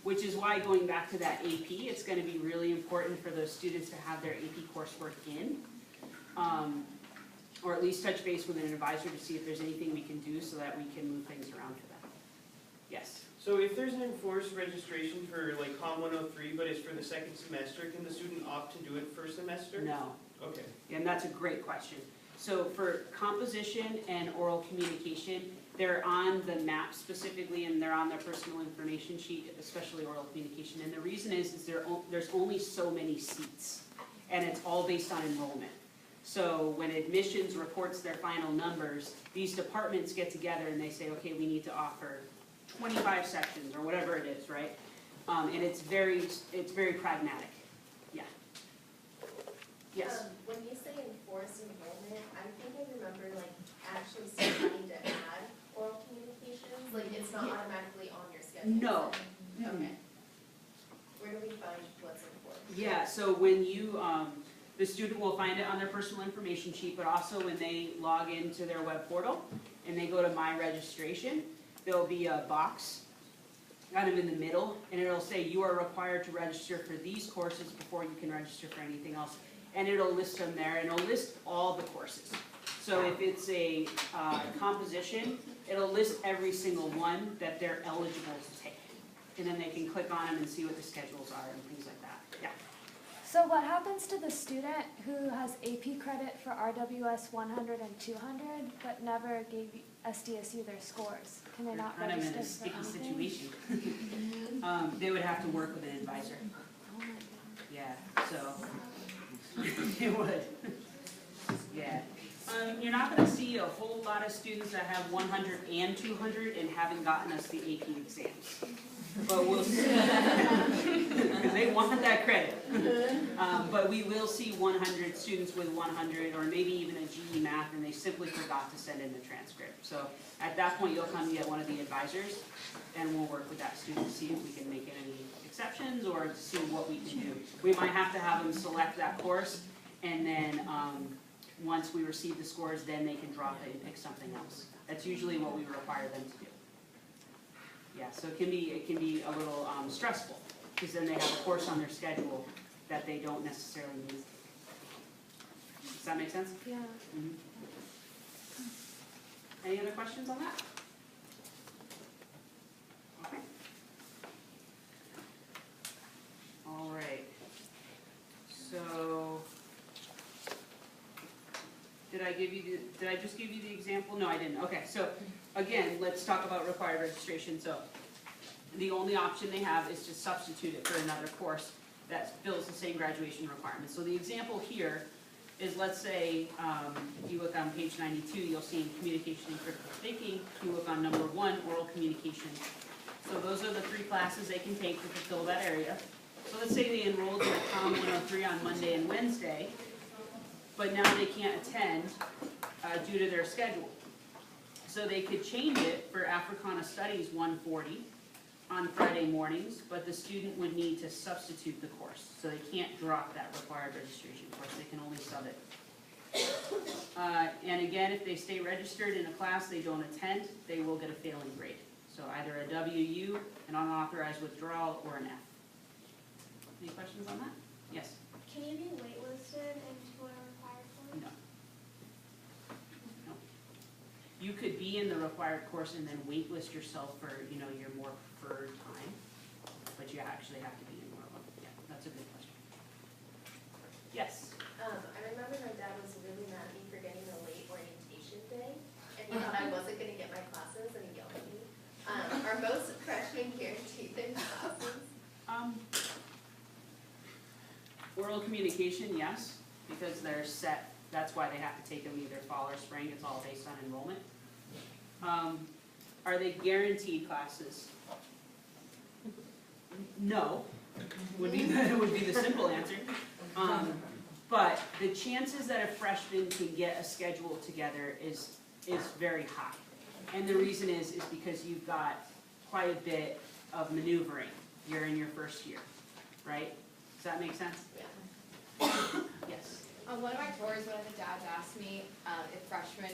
which is why going back to that AP, it's going to be really important for those students to have their AP coursework in, or at least touch base with an advisor to see if there's anything we can do so that we can move things around for them. Yes? So if there's an enforced registration for like COM 103, but it's for the second semester, can the student opt to do it first semester? No. Okay. And that's a great question. So for composition and oral communication, they're on the map specifically, and they're on their personal information sheet, especially oral communication. And the reason is there's only so many seats, and it's all based on enrollment. So when admissions reports their final numbers, these departments get together and they say, okay, we need to offer 25 sections or whatever it is, right? And it's very pragmatic. Yeah. Yes. When you say enforced enrollment, I think I remember like actually starting to add oral communications. Like it's not automatically on your schedule. No. Okay. Where do we find what's enforced? Yeah. So when you the student will find it on their personal information sheet, but also when they log into their web portal and they go to My Registration, there'll be a box kind of in the middle, and it'll say you are required to register for these courses before you can register for anything else. And it'll list them there, and it'll list all the courses. So if it's a composition, it'll list every single one that they're eligible to take. And then they can click on them and see what the schedules are and things like that. Yeah. So what happens to the student who has AP credit for RWS 100 and 200 but never gave SDSU their scores? Can they not Kind of register in a for sticky anything? situation. They would have to work with an advisor. Oh my God. Yeah, so it would. Yeah. You're not going to see a whole lot of students that have 100 and 200 and haven't gotten us the AP exams. But we'll see, because they want that credit. But we will see 100 students with 100, or maybe even a GE math, and they simply forgot to send in the transcript. So at that point, you'll come get one of the advisors, and we'll work with that student to see if we can make any exceptions or to see what we can do. We might have to have them select that course, and then once we receive the scores, then they can drop it and pick something else. That's usually what we require them to do. Yeah, so it can be a little stressful, because then they have a course on their schedule that they don't necessarily need. Does that make sense? Yeah. Mm-hmm. Any other questions on that? Okay. All right. So, did I just give you the example? No, I didn't. Okay, so again, let's talk about required registration. So the only option they have is to substitute it for another course that fills the same graduation requirements. So the example here is, let's say, if you look on page 92, you'll see communication and critical thinking. If you look on number 1, oral communication. So those are the 3 classes they can take to fulfill that area. So let's say they enrolled in a COM 103 on Monday and Wednesday, but now they can't attend due to their schedule. So they could change it for Africana Studies 140 on Friday mornings, but the student would need to substitute the course. So they can't drop that required registration course, they can only sub it. And again, if they stay registered in a class they don't attend, they will get a failing grade. So either a WU, an unauthorized withdrawal, or an F. Any questions on that? Yes? Can you be waitlisted into a required course? No. No. You could be in the required course and then waitlist yourself for, your more preferred time, but you actually have to be in one of them. Yeah, that's a good question. Yes? I remember my dad was really mad at me for getting a late orientation day, and he thought I wasn't going to get my classes, and he yelled at me. Are most freshmen guaranteed their classes? Oral communication, yes, because they're set. That's why they have to take them either fall or spring. It's all based on enrollment. Are they guaranteed classes? No, would be the simple answer. But the chances that a freshman can get a schedule together is very high. And the reason is because you've got quite a bit of maneuvering. You're in your first year, right? Does that make sense? Yeah. Yes. On one of my tours, one of the dads asked me if freshmen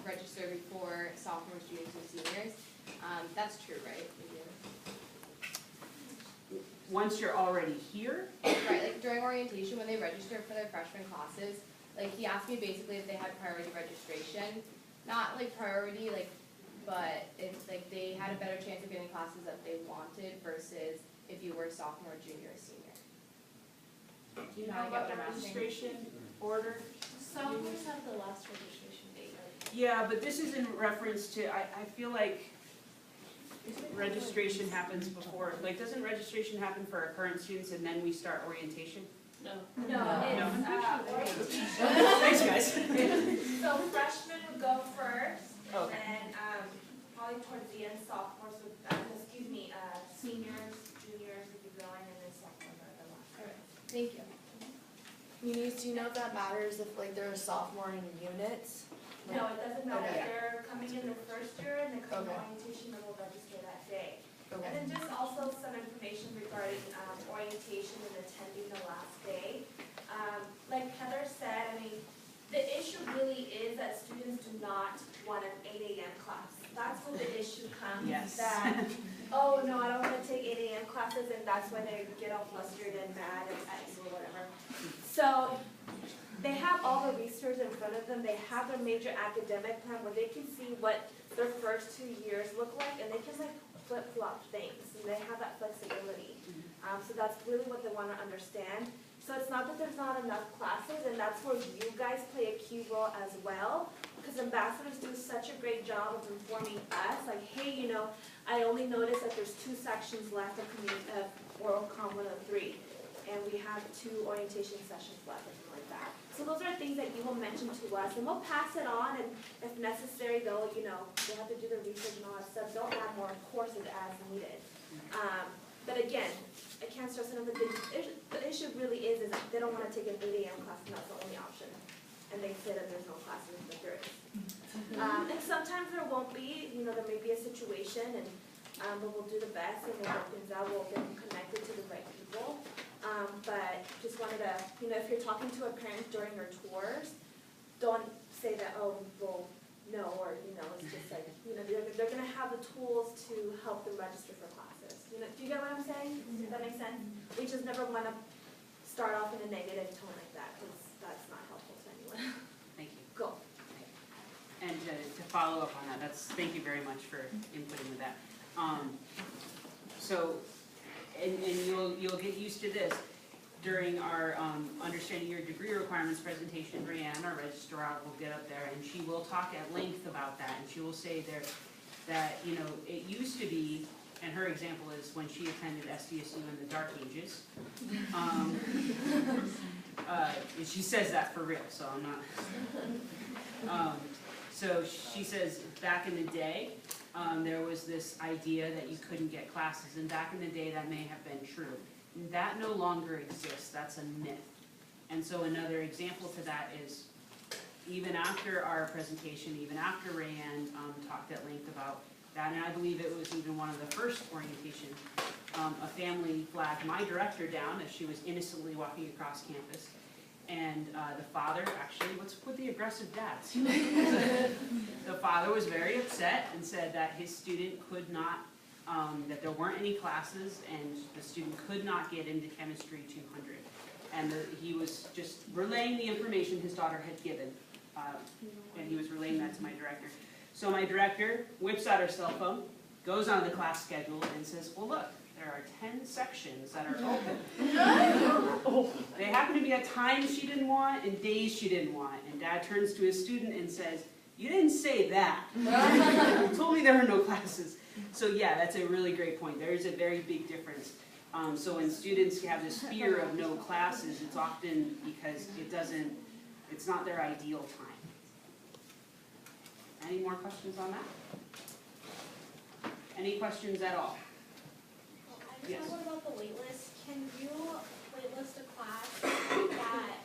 register before sophomores, juniors, and seniors. That's true, right? once you're already here, Right, like during orientation, when they registered for their freshman classes, like he asked me basically if they had priority registration. Not like priority, like, but if like they had a better chance of getting classes that they wanted versus if you were sophomore, junior, or senior. do you Now know I get about the what I'm asking. registration order? Sophomores have the last registration date. Yeah, but this is in reference to, I feel like registration happens before, like, doesn't registration happen for our current students and then we start orientation? No, No. it's, orientation. Thanks, guys. So freshmen would go first, and Okay. then, probably towards the end, sophomores would, seniors, juniors would be going, and then sophomores are the last. Thank you. Eunice, do you know if that matters if like they're a sophomore in units? No, it doesn't matter, Okay. they're coming in their first year, and they come to Okay. orientation, and will register that day. And Okay. then just also some information regarding orientation and attending the last day. Like Heather said, I mean, the issue really is that students do not want an 8 a.m. class. That's where the issue comes. Yes. That, oh, no, I don't want to take 8 a.m. classes, and that's when they get all flustered and mad and at you or whatever. So they have all the research in front of them. They have their major academic plan where they can see what their first 2 years look like, and they can like flip-flop things, and they have that flexibility. So that's really what they want to understand. So it's not that there's not enough classes, and that's where you guys play a key role as well, because ambassadors do such a great job of informing us, like, hey, you know, I only noticed that there's 2 sections left of Oral Com 103, and we have 2 orientation sessions left, or something like that. So those are things that you will mention to us, and we'll pass it on, and if necessary, they'll, you know, they'll have to do their research and all that stuff. They'll add more courses as needed. But again, I can't stress enough that the issue really is that they don't want to take an 8 a.m. class, and that's the only option. And they say that there's no classes, but there is. And sometimes there won't be, you know, there may be a situation, and but we'll do the best, and we'll work things out, we'll get them connected to the right people. But just wanted to, you know, if you're talking to a parent during your tours, don't say that, oh, well, no, or, you know, it's just like, you know, they're gonna have the tools to help them register for classes. You know, do you get what I'm saying? Does that make sense? We just never wanna start off in a negative tone like that, because that's not helpful to anyone. Thank you. Go. And to follow up on that, thank you very much for inputting with that. So, and you'll get used to this. During our understanding your degree requirements presentation, Rayanne, our registrar, will get up there and she will talk at length about that. And she will say there that, you know, it used to be, and her example is when she attended SDSU in the dark ages. She says that for real, so I'm not. So she says back in the day, there was this idea that you couldn't get classes, and back in the day that may have been true. That no longer exists, that's a myth. And so another example to that is, even after our presentation, even after Rayanne talked at length about that, and I believe it was even one of the first orientation, a family flagged my director down as she was innocently walking across campus. And the father, actually, what's with the aggressive dads? The father was very upset and said that his student could not, that there weren't any classes and the student could not get into Chemistry 200. And he was just relaying the information his daughter had given, and he was relaying that to my director. So my director whips out her cell phone, goes on the class schedule and says, well, look, there are 10 sections that are open. They happen to be at times she didn't want and days she didn't want. And Dad turns to his student and says, you didn't say that. You told me there were no classes. So yeah, that's a really great point. There is a very big difference. So when students have this fear of no classes, it's often because it's not their ideal time. Any more questions on that? Any questions at all? I Yes. just know about the waitlist. Can you waitlist a class that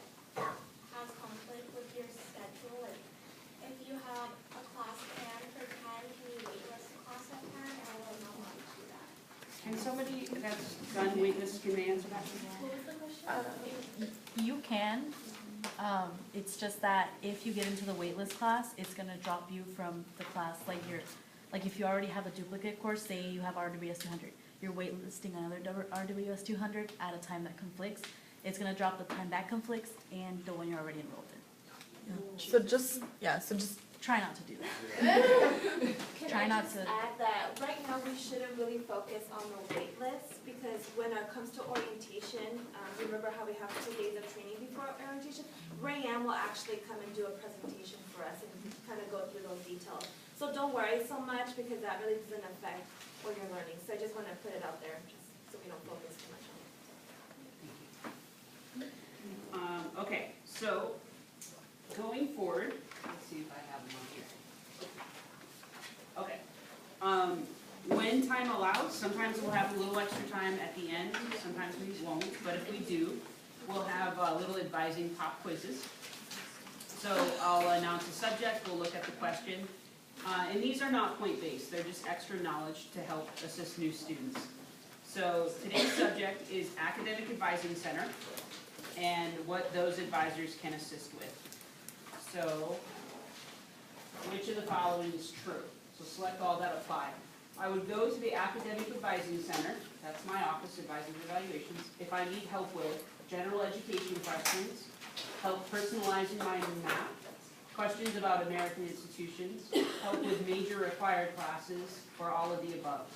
has conflict with your schedule? Like, if you have a class planned for 10, can you waitlist a class at 10, or will not allow you to do that? Can somebody that's done waitlist, can they answer that? What was the question? You can. It's just that if you get into the waitlist class, it's gonna drop you from the class. Like if you already have a duplicate course, say you have RWS 200, you're waitlisting another RWS 200 at a time that conflicts, it's gonna drop the time that conflicts and the one you're already enrolled in. So just Try not to do that. Can Try I not just to- add that right now we shouldn't really focus on the wait list because when it comes to orientation, remember how we have 2 days of training before orientation? Rayanne will actually come and do a presentation for us and kind of go through those details. So don't worry so much because that really doesn't affect what you're learning. So I just want to put it out there just so we don't focus too much on it. Okay, so going forward, let's see if I have them on here. Okay. When time allows, sometimes we'll have a little extra time at the end, sometimes we won't, but if we do, we'll have little advising pop quizzes. So I'll announce the subject, we'll look at the question, and these are not point-based, they're just extra knowledge to help assist new students. So today's subject is Academic Advising Center and what those advisors can assist with. So, which of the following is true? So select all that apply. I would go to the Academic Advising Center, that's my office, Advisors Evaluations, if I need help with general education questions, help personalizing my map, questions about American institutions, help with major required classes, or all of the above.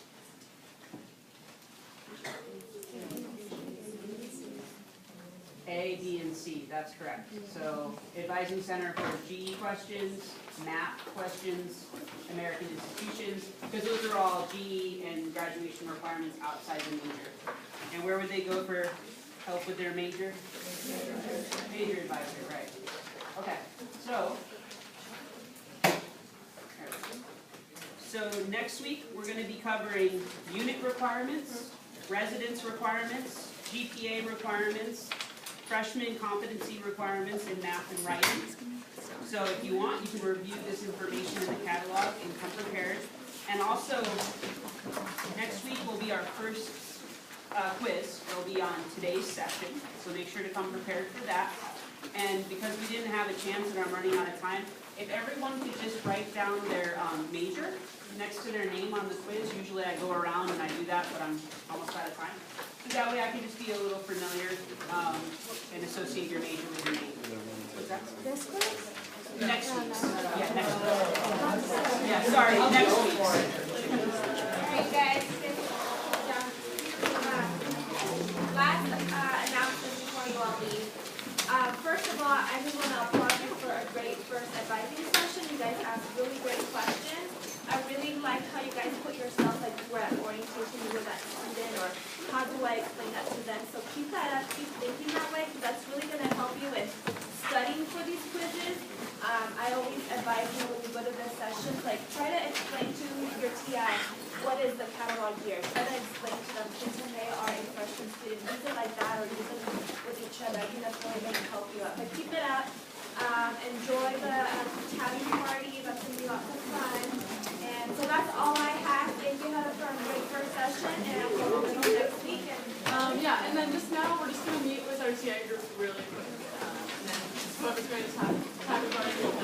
A, B, and C, that's correct. So advising center for GE questions, MAP questions, American institutions, because those are all GE and graduation requirements outside the major. And where would they go for help with their major? Major advisor, right. Okay, so next week, we're gonna be covering unit requirements, residence requirements, GPA requirements, freshman competency requirements in math and writing. So if you want, you can review this information in the catalog and come prepared. And also, next week will be our first quiz. It'll be on today's session, so make sure to come prepared for that. And because we didn't have a chance and I'm running out of time, if everyone could just write down their major next to their name on the quiz. Usually I go around and I do that, but I'm almost out of time. So that way I can just be a little familiar and associate your major with your name. What's that? This quiz? Next week. Yeah, next week. Yeah, sorry, next week. Alright guys, last announcement before you all leave. First of all, I just want to applaud you for a great first advising session. You guys asked really great questions. I really liked how you guys put yourself like we're at orientation, you were that student, or how do I explain that to them? So keep that up, keep thinking that way, because that's really going to help you in studying for these quizzes. I always advise you when you go to this session, like try to explain to your TI what is the catalog here. Try to explain to them since when they are a freshman student, use it like that or use it with each other. I think that's really going to help you out. But keep it up. Enjoy the tabby party. That's going to be lots of fun. And so that's all I have. Thank you, Heather, for a great first session. And we'll see you next week. Yeah, and then just now we're just going to meet with our TI group really quick. And then whoever's going to tabby party will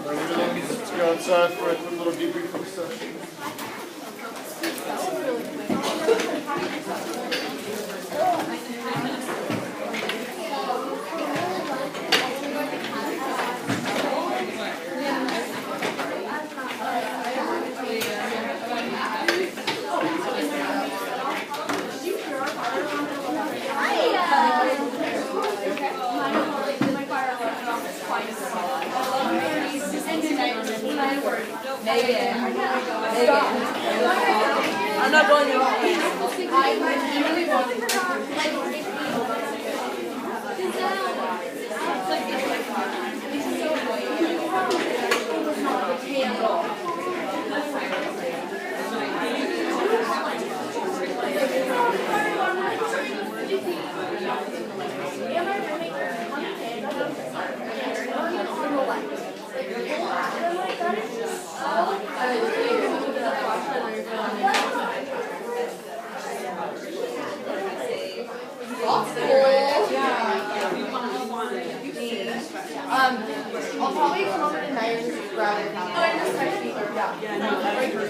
Let's go outside for a quick little debriefing session. I'm not going to. I really want I'll probably come over tonight and just grab it. Oh, I just texted you. Yeah.